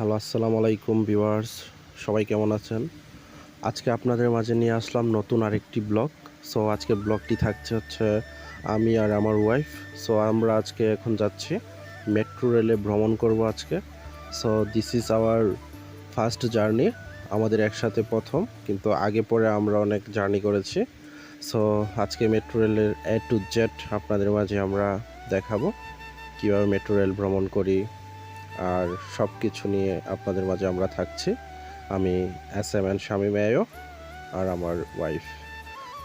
Hello, আসসালামু আলাইকুম viewers. সবাই কেমন আছেন? আজকে আপনাদের মাঝে নিয়ে আসলাম নতুন আরেকটি ব্লগ। সো আজকে ব্লগটি থাকছে হচ্ছে আমি আর আমার ওয়াইফ। সো আমরা আজকে এখন যাচ্ছি মেট্রো রেলে ভ্রমণ করব আজকে। So this is our first journey. আমাদের একসাথে প্রথম, কিন্তু আগে পরে আমরা অনেক জার্নি করেছি। সো আজকে মেট্রো রেলের A to Z আপনাদের মাঝে আমরা দেখাবো কীভাবে মেট্রো রেল ভ্রমণ করি, আর সব কিছু নিয়ে আপনাদের মাঝে আমরা থাকছি। আমি SM and শামীম আয়ো আর আমার wife.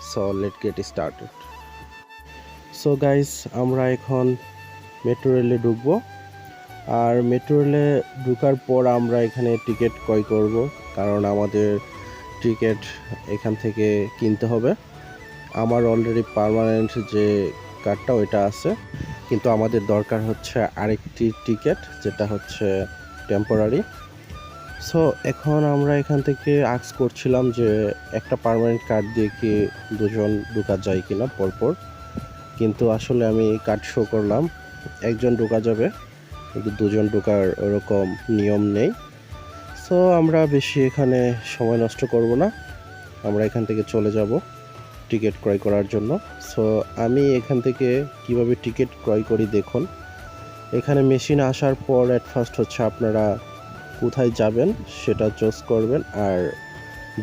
So late get started. So guys, আমরা এখন মেট্রো রেলে ঢুকবো। আর মেট্রো রেলে ঢুকার পর আমরা এখানে টিকিট ক্রয় করব, কারণ আমাদের টিকিট এখান থেকে কিনতে হবে। আমার অলরেডি পার্মানেন্ট যে কার্ডটা ওইটা আছে, কিন্তু আমাদের দরকার হচ্ছে আরেকটি টিকিট, যেটা হচ্ছে টেম্পোরারি। সো এখন আমরা এখান থেকে আস্ক করছিলাম যে একটা পার্মানেন্ট কার্ড দিয়ে কি দুজন ঢোকা যায় কিনা পরপর, কিন্তু আসলে আমি কার্ড শো করলাম একজন ঢোকা যাবে, কিন্তু দুজন ঢোকার ওরকম নিয়ম নেই। সো আমরা বেশি এখানে সময় নষ্ট করব না, আমরা এখান থেকে চলে যাব টিকিট ক্রয় করার জন্য। সো আমি এখান থেকে কিভাবে টিকিট ক্রয় করি দেখুন। এখানে মেশিন আসার পর অ্যাট ফার্স্ট হচ্ছে আপনারা কোথায় যাবেন সেটা চুজ করবেন, আর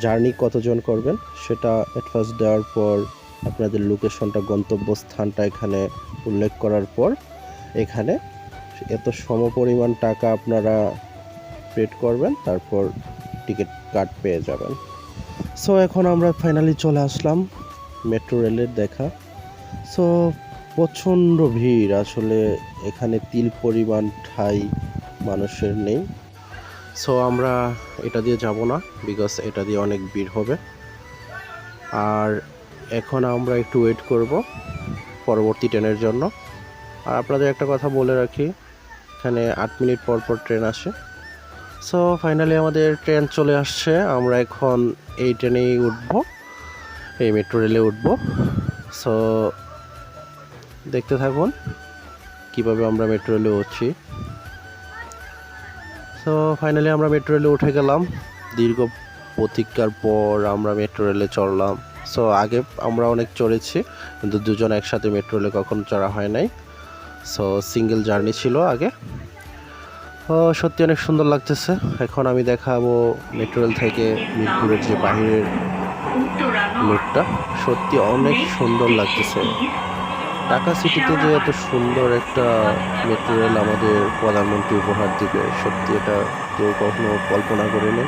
জার্নি কতজন করবেন সেটা অ্যাট ফার্স্ট দেওয়ার পর আপনাদের লোকেশনটা, গন্তব্যস্থানটা এখানে উল্লেখ করার পর এখানে এত সমপরিমাণ টাকা আপনারা পেড করবেন, তারপর টিকিট কার্ড পেয়ে যাবেন। সো এখন আমরা ফাইনালি চলে আসলাম মেট্রো রেলের দেখা। সো প্রচণ্ড ভিড়, আসলে এখানে তিল পরিমাণ ঠাই মানুষের নেই। সো আমরা এটা দিয়ে যাব না, বিকজ এটা দিয়ে অনেক ভিড় হবে। আর এখন আমরা একটু ওয়েট করব পরবর্তী ট্রেনের জন্য। আর আপনাদের একটা কথা বলে রাখি, এখানে 8 মিনিট পর পর ট্রেন আসে। সো ফাইনালি আমাদের ট্রেন চলে আসছে, আমরা এখন এই ট্রেনেই উঠবো, এই মেট্রো রেলে উঠবো। সো দেখতে থাকুন কিভাবে আমরা মেট্রো রেলে উঠছি। সো ফাইনালি আমরা মেট্রো রেলে উঠে গেলাম, দীর্ঘ প্রতীক্ষার পর আমরা মেট্রো রেলে চড়লাম। সো আগে আমরা অনেক চড়েছি, কিন্তু দুজন একসাথে মেট্রো রেলে কখনো চড়া হয় নাই। সো সিঙ্গেল জার্নি ছিল আগে। ও সত্যি অনেক সুন্দর লাগতেছে। এখন আমি দেখাবো মেট্রো রেল থেকে মিরপুরের যে বাহিরের লুকটা, সত্যি অনেক সুন্দর লাগতেছে। ঢাকা সিটিতে যে এত সুন্দর একটা মেট্রো রেল আমাদের প্রধানমন্ত্রী উপহার দিবে, সত্যি এটা কেউ কখনো কল্পনা করেনি।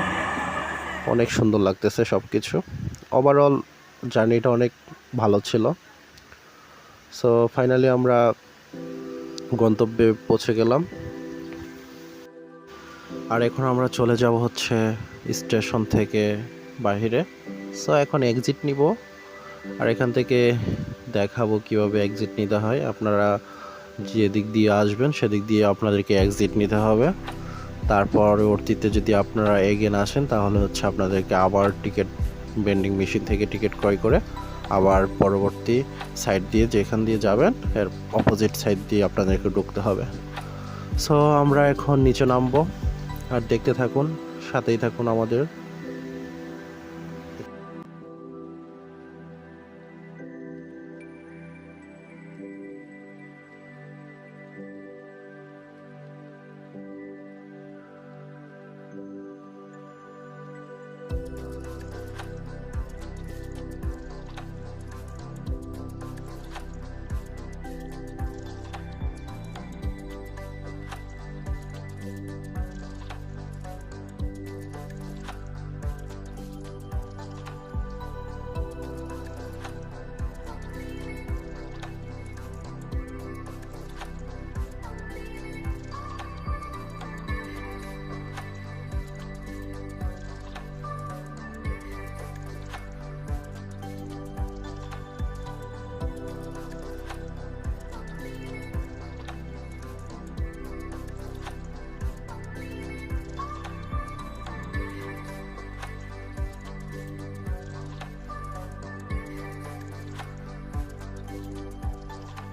অনেক সুন্দর লাগতেছে সব কিছু। ওভারঅল জার্নিটা অনেক ভালো ছিল। সো ফাইনালি আমরা গন্তব্যে পৌঁছে গেলাম। আর এখন আমরা চলে যাব হচ্ছে স্টেশন থেকে বাহিরে। সো এখন এক্সিট নিব, আর এখান থেকে দেখাবো কিভাবে এক্সিট নিতে হয়। আপনারা যে দিক দিয়ে আসবেন সেদিক দিয়ে আপনাদেরকে এক্সিট নিতে হবে। তারপর পরবর্তীতে যদি আপনারা এগেন আসেন, তাহলে হচ্ছে আপনাদেরকে আবার টিকিট ভেন্ডিং মেশিন থেকে টিকিট ক্রয় করে আবার পরবর্তী সাইড দিয়ে, যেখান দিয়ে যাবেন এর অপোজিট সাইড দিয়ে আপনাদেরকে ঢুকতে হবে। সো আমরা এখন নিচে নামবো, আর দেখতে থাকুন, সাথেই থাকুন আমাদের।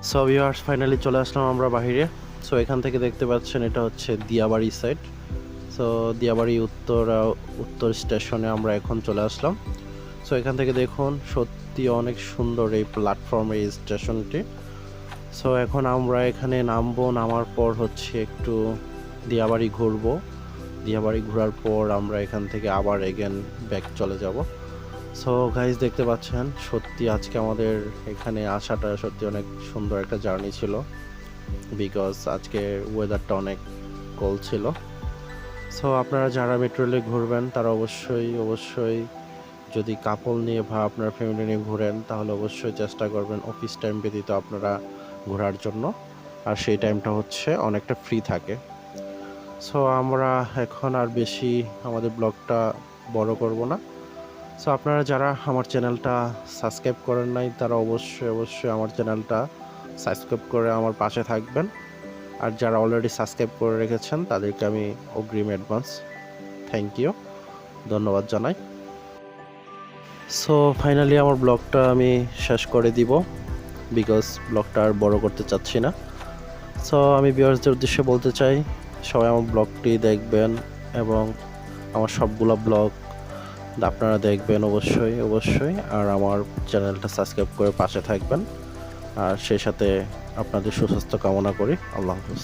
সো ভিউয়ার্স, ফাইনালি চলে আসলাম আমরা বাহিরে। সো এখান থেকে দেখতে পাচ্ছেন এটা হচ্ছে দিয়াবাড়ি সাইড। সো দিয়াবাড়ি উত্তর স্টেশনে আমরা এখন চলে আসলাম। সো এখান থেকে দেখুন সত্যি অনেক সুন্দর এই প্ল্যাটফর্মের এই স্টেশনটি। সো এখন আমরা এখানে নামবো, নামার পর হচ্ছে একটু দিয়াবাড়ি ঘুরবো। দিয়াবাড়ি ঘোরার পর আমরা এখান থেকে আবার এগেন ব্যাক চলে যাব। সো গাইজ দেখতে পাচ্ছেন সত্যি আজকে আমাদের এখানে আসাটা সত্যি অনেক সুন্দর একটা জার্নি ছিল, বিকজ আজকে ওয়েদারটা অনেক কোল্ড ছিল। সো আপনারা যারা মেট্রো রেলে ঘুরবেন তারা অবশ্যই যদি কাপল নিয়ে বা আপনার ফ্যামিলি নিয়ে ঘুরেন তাহলে অবশ্যই চেষ্টা করবেন অফিস টাইম ব্যতীত আপনারা ঘোরার জন্য, আর সেই টাইমটা হচ্ছে অনেকটা ফ্রি থাকে। সো আমরা এখন আর বেশি আমাদের ব্লগটা বড় করব না। সো আপনারা যারা আমার চ্যানেলটা সাবস্ক্রাইব করেন নাই তারা অবশ্যই আমার চ্যানেলটা সাবস্ক্রাইব করে আমার পাশে থাকবেন, আর যারা অলরেডি সাবস্ক্রাইব করে রেখেছেন তাদেরকে আমি অগ্রিম অ্যাডভান্স থ্যাংক ইউ, ধন্যবাদ জানাই। সো ফাইনালি আমার ব্লগটা আমি শেষ করে দিব, বিকজ ব্লগটা আর বড় করতে চাচ্ছি না। সো আমি ভিউয়ার্সদের উদ্দেশ্যে বলতে চাই সবাই আমার ব্লগটি দেখবেন এবং আমার সবগুলো ব্লগ আপনারা দেখবেন অবশ্যই, আর আমার চ্যানেলটা সাবস্ক্রাইব করে পাশে থাকবেন, আর সেই সাথে আপনাদের সুস্বাস্থ্য কামনা করি। আল্লাহ হাফেজ।